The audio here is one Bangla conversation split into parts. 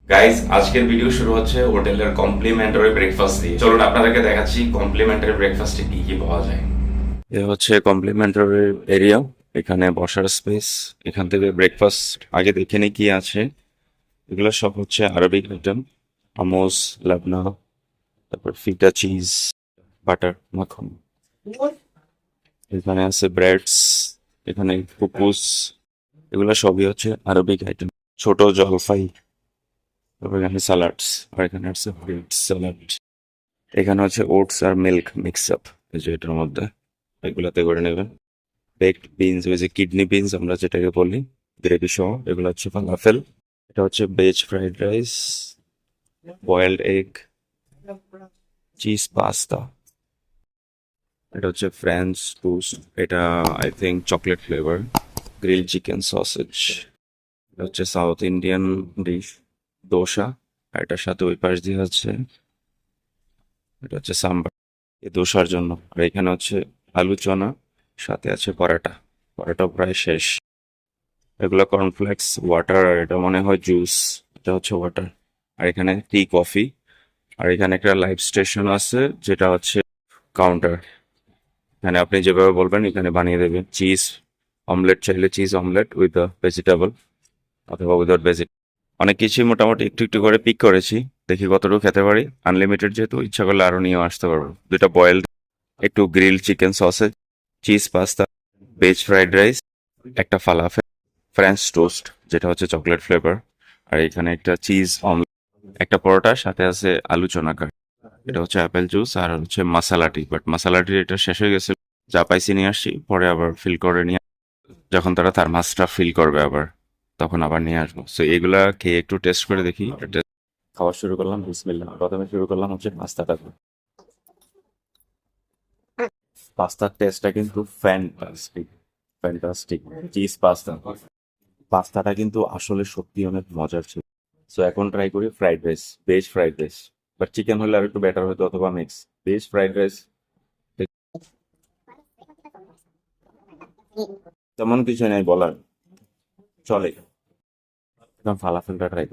গাইজ, আজকের ভিডিও শুরু হচ্ছে হোটেলের কমপ্লিমেন্টারি ব্রেকফাস্ট দিয়ে। চলুন আপনাদেরকে দেখাচ্ছি কমপ্লিমেন্টারি ব্রেকফাস্টে কি কি পাওয়া যায়। এ হচ্ছে কমপ্লিমেন্টারি এরিয়া, এখানে বসার স্পেস। এখান থেকে ব্রেকফাস্ট আগে দেখে নিই কি আছে। এগুলো সব হচ্ছে আরবিক আইটেম, হামুস, লাবনা, তারপর ফিটা চিজ, বাটার মাখন। এখানে আছে ব্রেডস, এখানে কুকুস, এগুলো সবই হচ্ছে আরবিক আইটেম। ছোট জলফাই, তারপর এখানে স্যালাডস, আর এখানে আছে ফ্রুট স্যালাড। এখানে হচ্ছে ওটস আর মিল্ক মিক্স আপ, এই যে এটার মধ্যে এগুলাতে করে নেবেন। বেকড বিনস, ওই যে কিডনি বিনস আমরা যেটাকে বলি, গ্রেভি সহ। এগুলো হচ্ছে ফালাফেল। এটা হচ্ছে veg fried rice, boiled egg, cheese pasta. এটা হচ্ছে ফ্রেঞ্চ টোস্ট, এটা I think chocolate flavour. Grill chicken sausage. এটা হচ্ছে সাউথ ইন্ডিয়ান ডিশ, দোসা। আর এটার সাথে ওই পাশ দিয়ে হচ্ছে, এটা হচ্ছে সাম্বার, এই দোসার জন্য। আর এখানে হচ্ছে আলু চনা, সাথে আছে পরাটা। পরাটা প্রায় শেষ। এগুলো কর্নফ্লেক্স, ওয়াটার, আর এটা মনে হয় জুস। এটা হচ্ছে ওয়াটার। আর এখানে টি কফি। আর এখানে একটা লাইভ স্টেশন আছে, যেটা হচ্ছে কাউন্টার। এখানে আপনি যেভাবে বলবেন এখানে বানিয়ে দেবে। চিজ অমলেট চাইলে চিজ অমলেট উইথ ভেজিটেবল, অথবা উইদাউট ভেজিটেবল। অনেক কিছুই মোটামুটি একটু একটু করে পিক করেছি, দেখি কতটুকু খেতে পারি। আনলিমিটেড যেহেতু, ইচ্ছা করলে আরো নিয়েও আসতে পারবো। দুইটা বয়েলড, একটু grill chicken sausage, cheese pasta, veg fried rice, একটা ফালাফেল, ফ্রেঞ্চ টোস্ট যেটা হচ্ছে চকলেট ফ্লেভার। আর এখানে একটা চিজ অমলেট, একটা পরোটা, সাথে আছে আলু চনা কারি। এটা হচ্ছে অ্যাপেল জুস, আর হচ্ছে মাসালাটি। বাট মাসালাটি এটা শেষ হয়ে গেছে, যা পাইছি নিয়ে আসছি, পরে আবার ফিল করে নিয়ে, যখন তারা তার মাছটা ফিল করবে আবার, তখন আবার নিয়ে আসবো। সো এগুলা খেয়ে একটু টেস্ট করে দেখি। খাওয়া শুরু করলাম, বিসমিল্লাহ। প্রথমে শুরু করলাম হচ্ছে পাস্তাটা। পাস্তার টেস্টটা কিন্তু ফ্যান্টাস্টিক, ফ্যান্টাস্টিক। চিজ পাস্তা, পাস্তাটা কিন্তু আসলে সত্যি অনেক মজার ছিল। সো এখন ট্রাই করি fried rice, veg fried rice. But chicken হলে আর একটু বেটার হতো, অথবা মিক্স। ভেজ ফ্রাইড রাইস তেমন কিছু নাই বলার, চলে। এখন ফালাফেলটা ট্রাই,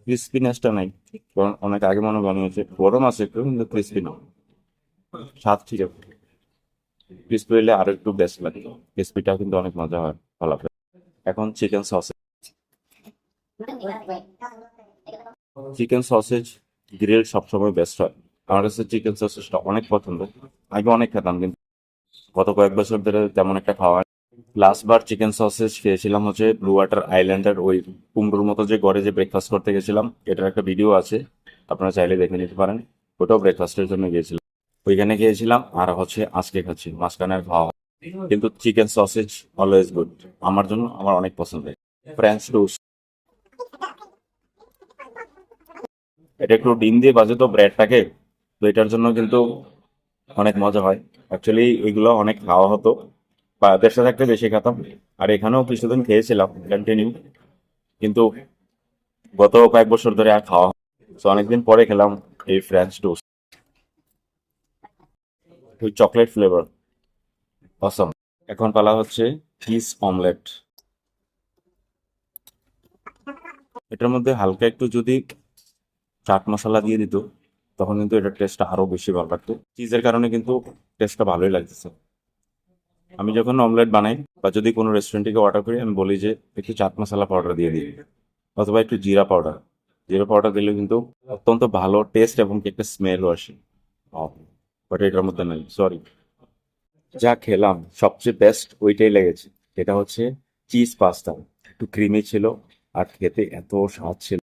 ক্রিস্পিনেসটা নাই। কারণ অনেক আগে মনে বানিয়েছে, গরম আছে একটু, কিন্তু ক্রিস্পি না। স্বাদ ঠিক আছে, ক্রিস্পি হলে আরো একটু বেস্ট লাগে। ক্রিস্পিটা কিন্তু অনেক মজা হয় ফলাফেল। এখন chicken sausage, chicken sausage grill সবসময় বেস্ট হয়। আমার কাছে চিকেন সসেজটা অনেক পছন্দ। আগে অনেক খেতাম, কিন্তু গত কয়েক বছর ধরে তেমন একটা খাওয়া হয়। লাস্ট বার চিকেন সসেজ খেয়েছিলাম হচ্ছে ব্লু ওয়াটার আইল্যান্ডের ওই কুমড়োর মতো যে ঘরে যে ব্রেকফাস্ট করতে গেছিলাম, এটার একটা ভিডিও আছে, আপনারা চাইলে দেখে নিতে পারেন। ওটাও ব্রেকফাস্টের জন্য গিয়েছিলাম, ওইখানে গিয়েছিলাম। আর হচ্ছে আজকে খাচ্ছি, মাঝখানে আর খাওয়া হয়। কিন্তু চিকেন সসেজ অলওয়েজ গুড, আমার জন্য আমার অনেক পছন্দের। ফ্রেঞ্চ টোস্ট, এটা একটু ডিম দিয়ে বাজে তো ব্রেডটাকে, তো এটার জন্য কিন্তু অনেক মজা হয়। অ্যাকচুয়ালি ওইগুলো অনেক খাওয়া হতো, বা দেশে থাকতে বেশি খেতাম। আর এখানেও কিছুদিন খেয়েছিলাম কন্টিনিউ, কিন্তু গত কয়েক বছর ধরে আর খাওয়া হয়। তো অনেকদিন পরে খেলাম এই ফ্রেঞ্চ টোস্ট, ওই চকলেট ফ্লেভার, অসম। এখন পালা হচ্ছে চিজ অমলেট। এটার মধ্যে হালকা একটু যদি চাট মশলা দিয়ে দিত, তখন কিন্তু এটার টেস্টটা আরো বেশি ভালো লাগতো। চিজের কারণে কিন্তু টেস্টটা ভালোই লাগতেছে। আমি যখন অমলেট বানাই, বা যদি কোনো রেস্টুরেন্ট থেকে অর্ডার করি, আমি বলি যে একটু চাট মশলা পাউডার দিয়ে দিই, অথবা একটু জিরা পাউডার। জিরা পাউডার দিলে কিন্তু অত্যন্ত ভালো টেস্ট এবং কি একটা স্মেলও আসে। বাট এটার মধ্যে নাই, সরি। যা খেলাম সবচেয়ে বেস্ট ওইটাই লেগেছে, এটা হচ্ছে চিজ পাস্তা। একটু ক্রিমি ছিল, আর খেতে এত স্বাদ ছিল।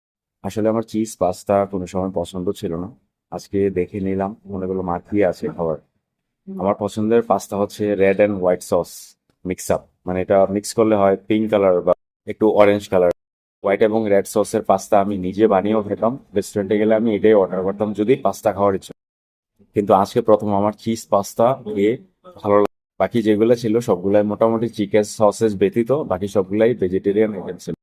আসলে আমার চিজ পাস্তা কোনো সময় পছন্দ ছিল না, আজকে দেখে নিলাম মনে করলো মাখিয়ে আছে খাবার। আমার পছন্দের পাস্তা হচ্ছে red and white sauce mix up, মানে এটা মিক্স করলে হয় পিঙ্ক কালার বা একটু অরেঞ্জ কালার। হোয়াইট এবং রেড সসের পাস্তা আমি নিজে বানিয়েও খেতাম, রেস্টুরেন্টে গেলে আমি এটাই অর্ডার করতাম যদি পাস্তা খাওয়ার ইচ্ছা। কিন্তু আজকে প্রথম আমার চিজ পাস্তা খেয়ে ভালো লাগে। বাকি যেগুলো ছিল সবগুলাই মোটামুটি চিকেন সসেস ব্যতীত বাকি সবগুলাই ভেজিটেরিয়ান আইটেম ছিল।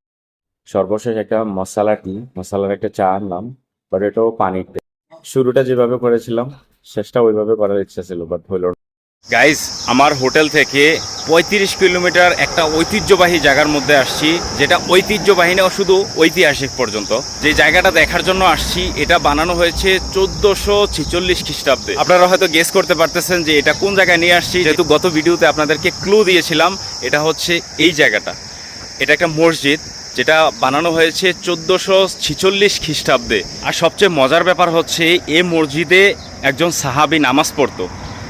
সর্বশেষ একটা মশলা টি, মশলার একটা চা আনলাম, বাট এটাও পানির। শুরুটা যেভাবে করেছিলাম, শেষটা ওইভাবে করার ইচ্ছা ছিল, বাট হইল না। গাইজ, আমার হোটেল থেকে 35 কিলোমিটার একটা ঐতিহ্যবাহী জায়গার মধ্যে আসছি, যেটা ঐতিহ্যবাহী না, শুধু ঐতিহাসিক পর্যন্ত। যে জায়গাটা দেখার জন্য আসছি, এটা বানানো হয়েছে 1446 খ্রিস্টাব্দে। আপনারা হয়তো গেস করতে পারতেছেন যে এটা কোন জায়গায় নিয়ে আসছি, যেহেতু গত ভিডিওতে আপনাদেরকে ক্লু দিয়েছিলাম। এটা হচ্ছে এই জায়গাটা। এটা একটা মসজিদ, যেটা বানানো হয়েছে 1446 খ্রিস্টাব্দে। আর সবচেয়ে মজার ব্যাপার হচ্ছে এই মসজিদে একজন সাহাবী নামাজ পড়তো,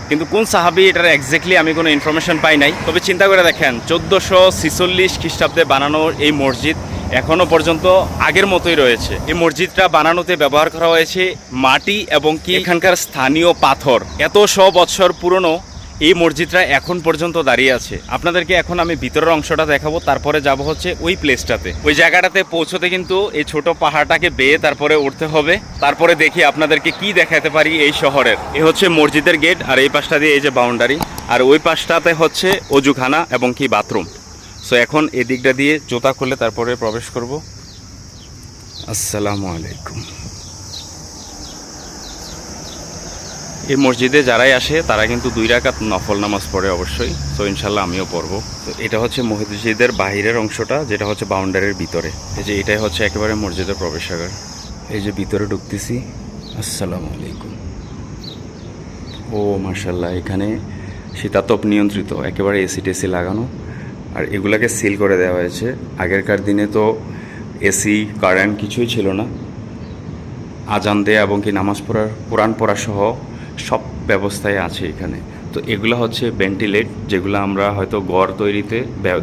কিন্তু কোন সাহাবী এটার এক্স্যাক্টলি আমি কোনো ইনফরমেশন পাই নাই। তবে চিন্তা করে দেখেন, 1446 খ্রিস্টাব্দে বানানো এই মসজিদ এখনও পর্যন্ত আগের মতোই রয়েছে। এই মসজিদটা বানানোতে ব্যবহার করা হয়েছে মাটি এবং কি এখানকার স্থানীয় পাথর। এত 100 বছর পুরনো এই মসজিদটা এখন পর্যন্ত দাঁড়িয়ে আছে। আপনাদেরকে এখন আমি ভিতরের অংশটা দেখাবো, তারপরে যাব হচ্ছে ওই প্লেসটাতে। ওই জায়গাটাতে পৌঁছতে কিন্তু এই ছোট পাহাড়টাকে বেয়ে তারপরে উঠতে হবে। তারপরে দেখি আপনাদেরকে কি দেখাতে পারি এই শহরের। এই হচ্ছে মসজিদের গেট, আর এই পাশটা দিয়ে এই যে বাউন্ডারি, আর ওই পাশটাতে হচ্ছে অজুখানা এবং কি বাথরুম। সো এখন এই দিকটা দিয়ে জুতা খুলে তারপরে প্রবেশ করব। আসসালামু আলাইকুম। এই মসজিদে যারাই আসে তারা কিন্তু 2 রাকাত নফল নামাজ পড়ে অবশ্যই। তো ইনশাল্লাহ আমিও পড়বো। তো এটা হচ্ছে মসজিদের বাহিরের অংশটা, যেটা হচ্ছে বাউন্ডারির ভিতরে। এই যে এটাই হচ্ছে একেবারে মসজিদের প্রবেশাগার। এই যে ভিতরে ঢুকতেছি। আসসালামু আলাইকুম। ও মাশাল্লাহ, এখানে শীতাতপ নিয়ন্ত্রিত, একেবারে এসি টেসি লাগানো, আর এগুলাকে সিল করে দেওয়া হয়েছে। আগেরকার দিনে তো এসি কারেন্ট কিছুই ছিল না। আজান দেয়া এবং কি নামাজ পড়ার, কোরআন পড়া সহ সব ব্যবস্থায় আছে এখানে। তো এগুলো হচ্ছে ভেন্টিলেট, যেগুলো আমরা হয়তো ঘর তৈরিতে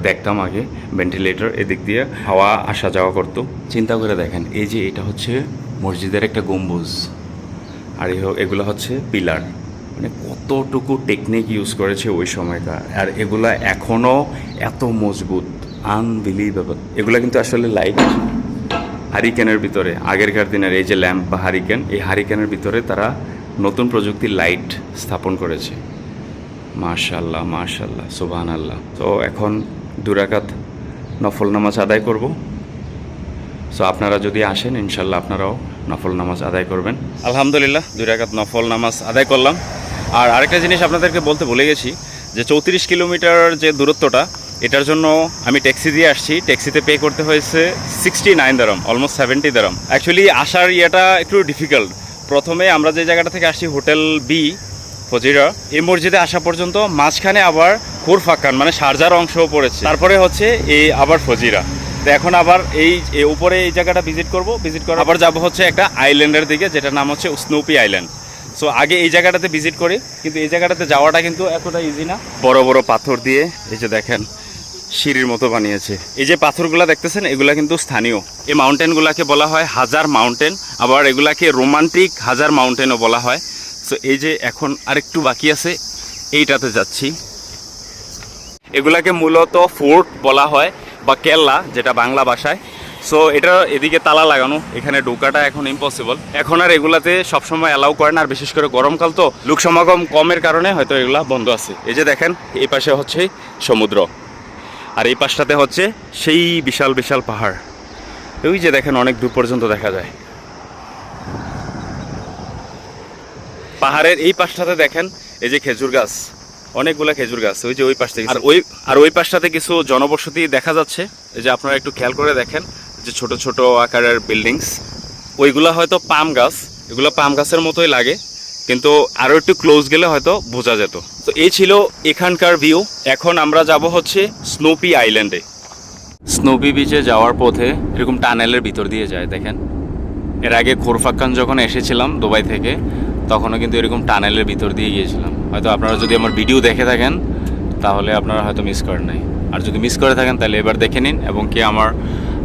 দেখতাম আগে। ভেন্টিলেটর এদিক দিয়ে হাওয়া আসা যাওয়া করতো। চিন্তা করে দেখেন, এই যে এটা হচ্ছে মসজিদের একটা গম্বুজ, আর এগুলো হচ্ছে পিলার। মানে কতটুকু টেকনিক ইউজ করেছে ওই সময়কার, আর এগুলা এখনও এত মজবুত, আনবিলিভেবল। এগুলো কিন্তু আসলে লাইট হারিকেনের ভিতরে, আগেরকার দিনের এই যে ল্যাম্প বা হারিকেন, এই হারিকেনের ভিতরে তারা নতুন প্রযুক্তির লাইট স্থাপন করেছে। মাশাআল্লাহ মাশাআল্লাহ, সুবহানাল্লাহ। তো এখন 2 রাকাত নফল নামাজ আদায় করব। সো আপনারা যদি আসেন, ইনশাল্লাহ আপনারাও নফল নামাজ আদায় করবেন। আলহামদুলিল্লাহ, 2 রাকাত নফল নামাজ আদায় করলাম। আর আরেকটা জিনিস আপনাদেরকে বলতে ভুলে গেছি, যে 34 কিলোমিটার যে দূরত্বটা, এটার জন্য আমি ট্যাক্সি দিয়ে আসছি। ট্যাক্সিতে পে করতে হয়েছে 69 দিরহাম, অলমোস্ট 70 দিরহাম। অ্যাকচুয়ালি আসার ইয়েটা একটু ডিফিকাল্ট। প্রথমে আমরা যে জায়গাটা থেকে আসছি, হোটেল বি ফজিরা, এই মসজিদে আসা পর্যন্ত মাঝখানে আবার খুরফাক্কান মানে শারজার অংশও পড়েছে, তারপরে হচ্ছে এই আবার ফজিরা। তো এখন আবার এই উপরে এই জায়গাটা ভিজিট করব। ভিজিট করে আবার যাব হচ্ছে একটা আইল্যান্ডের দিকে, যেটার নাম হচ্ছে স্নুপি আইল্যান্ড। সো আগে এই জায়গাটাতে ভিজিট করি, কিন্তু এই জায়গাটাতে যাওয়াটা কিন্তু এতটা ইজি না। বড় বড় পাথর দিয়ে এই যে দেখেন সিঁড়ির মতো বানিয়েছে। এই যে পাথরগুলো দেখতেছেন, এগুলা কিন্তু স্থানীয়। এই মাউন্টেনগুলাকে বলা হয় হাজার মাউন্টেন, আবার এগুলাকে রোমান্টিক হাজার মাউন্টেনও বলা হয়। সো এই যে এখন আরেকটু বাকি আছে, এইটাতে যাচ্ছি। এগুলাকে মূলত ফোর্ট বলা হয় বা কেল্লা, যেটা বাংলা ভাষায়। সো এটা এদিকে তালা লাগানো, এখানে ঢোকাটা এখন ইম্পসিবল। এখন আর এগুলাতে সবসময় অ্যালাউ করে না, আর বিশেষ করে গরমকাল তো লোক সমাগম কমের কারণে হয়তো এগুলা বন্ধ আছে। এই যে দেখেন, এই পাশে হচ্ছে সমুদ্র, আর এই পাশটাতে হচ্ছে সেই বিশাল বিশাল পাহাড়। ওই যে দেখেন, অনেক দূর পর্যন্ত দেখা যায়। পাহাড়ের এই পাশটাতে দেখেন এই যে খেজুর গাছ, অনেকগুলা খেজুর গাছ, ওই যে ওই পাশ থেকে। আর ওই পাশটাতে কিছু জনবসতি দেখা যাচ্ছে। এই যে আপনারা একটু খেয়াল করে দেখেন, যে ছোট ছোট আকারের বিল্ডিংস, ওইগুলা হয়তো পাম গাছ। এগুলো পাম গাছের মতোই লাগে, কিন্তু আরও একটু ক্লোজ গেলে হয়তো বোঝা যেত। তো এই ছিল এখানকার ভিউ। এখন আমরা যাব হচ্ছে স্নুপি আইল্যান্ডে। স্নুপি বিচে যাওয়ার পথে এরকম টানেলের ভিতর দিয়ে যায়, দেখেন। এর আগে খোরফাক্কান যখন এসেছিলাম দুবাই থেকে, তখনও কিন্তু এরকম টানেলের ভিতর দিয়ে গিয়েছিলাম। হয়তো আপনারা যদি আমার ভিডিও দেখে থাকেন, তাহলে আপনারা হয়তো মিস করেন নাই। আর যদি মিস করে থাকেন, তাহলে এবার দেখে নিন, এবং কি আমার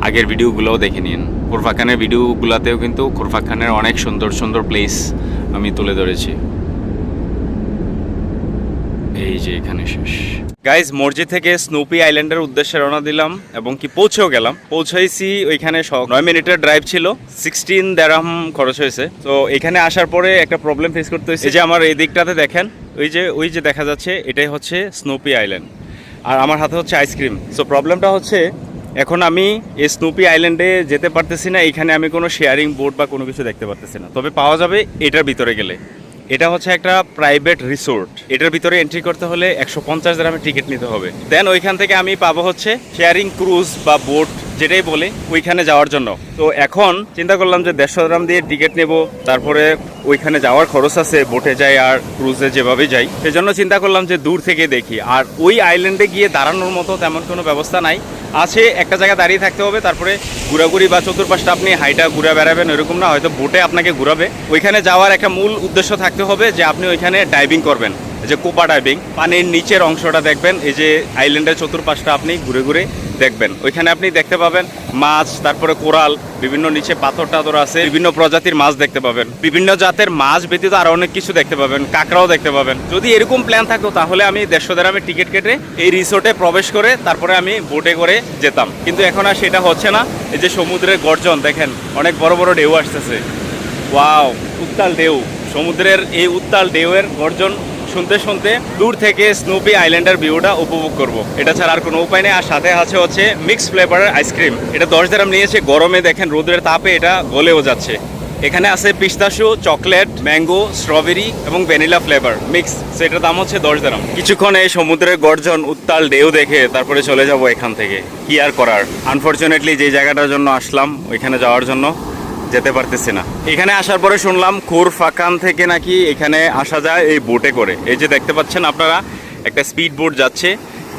আগের ভিডিওগুলোও দেখে নিন। খোরফাক্কানের ভিডিওগুলোতেও কিন্তু খোরফাক্কানের অনেক সুন্দর সুন্দর প্লেস আমি তুলে ধরেছি। এই যে এখানে শেষ। গাইজ, মসজিদ থেকে স্নুপি আইল্যান্ডের উদ্দেশ্যে রওনা দিলাম, এবং কি পৌঁছেও গেলাম। পৌঁছাইছি ওইখানে 9 মিনিটের ড্রাইভ ছিল, 16 দিরহাম খরচ হয়েছে। তো এখানে আসার পরে একটা প্রবলেম ফেস করতে হয়েছে। এই যে আমার এই দিকটাতে দেখেন, ওই যে দেখা যাচ্ছে, এটাই হচ্ছে স্নুপি আইল্যান্ড, আর আমার হাতে হচ্ছে আইসক্রিম। সো প্রবলেমটা হচ্ছে, এখন আমি এই স্নুপি আইল্যান্ডে যেতে পারতেছি না। এখানে আমি কোনো শেয়ারিং বোট বা কোনো কিছু দেখতে পারতেছি না, তবে পাওয়া যাবে এটার ভিতরে গেলে। এটা হচ্ছে একটা প্রাইভেট রিসোর্ট। এটার ভিতরে এন্ট্রি করতে হলে 150 দিরহামের টিকিট নিতে হবে। দেন ওইখান থেকে আমি পাবো হচ্ছে শেয়ারিং ক্রুজ বা বোট যেটাই বলে ওইখানে যাওয়ার জন্য। তো এখন চিন্তা করলাম যে 150 দিরহাম দিয়ে টিকিট নেব, তারপরে ওইখানে যাওয়ার খরচ আছে, বোটে যাই আর ক্রুজে যেভাবে যাই, সেজন্য চিন্তা করলাম যে দূর থেকে দেখি। আর ওই আইল্যান্ডে গিয়ে দাঁড়ানোর মতো তেমন কোনো ব্যবস্থা নাই, আছে একটা জায়গায় দাঁড়িয়ে থাকতে হবে, তারপরে ঘোরাঘুরি বা চতুর্পাশটা আপনি হাইটা ঘুরে বেড়াবেন এরকম না, হয়তো বোটে আপনাকে ঘুরাবে। ওইখানে যাওয়ার একটা মূল উদ্দেশ্য থাকতে হবে যে আপনি ওইখানে ডাইভিং করবেন, যে কোপা ডাইভিং, পানির নিচের অংশটা দেখবেন, এই যে আইল্যান্ডের চতুর্পাশটা আপনি ঘুরে ঘুরে দেখবেন। ওইখানে আপনি দেখতে পাবেন মাছ, তারপরে কোরাল, বিভিন্ন নিচে পাথর টাথর আছে, বিভিন্ন প্রজাতির মাছ দেখতে পাবেন, বিভিন্ন জাতের মাছ ব্যতীত আরো অনেক কিছু দেখতে পাবেন, কাঁকড়াও দেখতে পাবেন। যদি এরকম প্ল্যান থাকতো তাহলে আমি 150 দিরহামের টিকিট কেটে এই রিসোর্টে প্রবেশ করে তারপরে আমি বোটে করে যেতাম, কিন্তু এখন আর সেটা হচ্ছে না। এই যে সমুদ্রের গর্জন দেখেন, অনেক বড় বড় ঢেউ আসতেছে, ওয়াও, উত্তাল ঢেউ। সমুদ্রের এই উত্তাল ঢেউয়ের গর্জন শুনতে শুনতে দূর থেকে স্নুপি আইল্যান্ডের ভিউটা উপভোগ করব। এটা ছাড়া আর কোনো উপায় নেই। আর সাথে আছে হচ্ছে মিক্স ফ্লেভারের আইসক্রিম। এটা 10 দিরহাম নিয়েছে, গরমে দেখেন রোদের তাপে এটা গলেও যাচ্ছে। এখানে আছে পিস্তাশু, চকলেট, ম্যাঙ্গো, স্ট্রবেরি এবং ভ্যানিলা ফ্লেভার মিক্স। সেটার দাম হচ্ছে 10 দিরহাম। কিছুক্ষণ এই সমুদ্রের গর্জন, উত্তাল ঢেউ দেখে তারপরে চলে যাব এখান থেকে। কি আর করার, আনফরচুনেটলি যে জায়গাটার জন্য আসলাম ওইখানে যাওয়ার জন্য যেতে পারতেছি না। এখানে আসার পরে শুনলাম খুর ফাকান থেকে নাকি এখানে আসা যায় এই বোটে করে। এই যে দেখতে পাচ্ছেন আপনারা, একটা স্পিড বোট যাচ্ছে,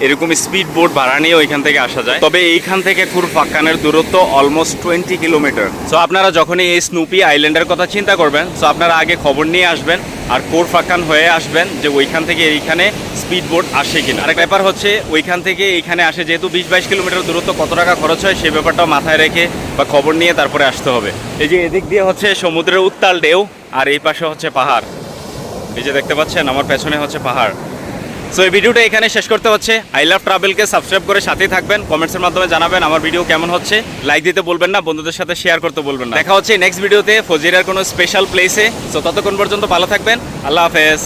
এরকম স্পিড বোট ভাড়া নিয়ে ওইখান থেকে আসা যায়। তবে এইখান থেকে খুর ফাকানের দূরত্ব অলমোস্ট 20 কিলোমিটার। সো আপনারা যখনই এই স্নুপি আইল্যান্ডের কথা চিন্তা করবেন, সো আপনারা আগে খবর নিয়ে আসবেন আর কোর ফাকান হয়ে আসবেন যে ওইখান থেকে এইখানে স্পিড বোট আসে কিনা। আরেক ব্যাপার হচ্ছে ওইখান থেকে এইখানে আসে যেহেতু 20-22 কিলোমিটার দূরত্ব, কত টাকা খরচ হয় সেই ব্যাপারটাও মাথায় রেখে বা খবর নিয়ে তারপরে আসতে হবে। এই যে এদিক দিয়ে হচ্ছে সমুদ্রের উত্তাল ঢেউ আর এই পাশে হচ্ছে পাহাড়। এই যে দেখতে পাচ্ছেন আমার পেছনে হচ্ছে পাহাড়। সো এই ভিডিওটা এখানে শেষ করতে হচ্ছে। আই লাভ ট্রাভেলকে সাবস্ক্রাইব করে সাথেই থাকবেন, কমেন্টসের মাধ্যমে জানাবেন আমার ভিডিও কেমন হচ্ছে, লাইক দিতে বলবেন না, বন্ধুদের সাথে শেয়ার করতে বলবেন না। দেখা হচ্ছে নেক্সট ভিডিওতে ফজিরার কোনো স্পেশাল প্লেসে। সো ততক্ষণ পর্যন্ত ভালো থাকবেন, আল্লাহ হাফেজ।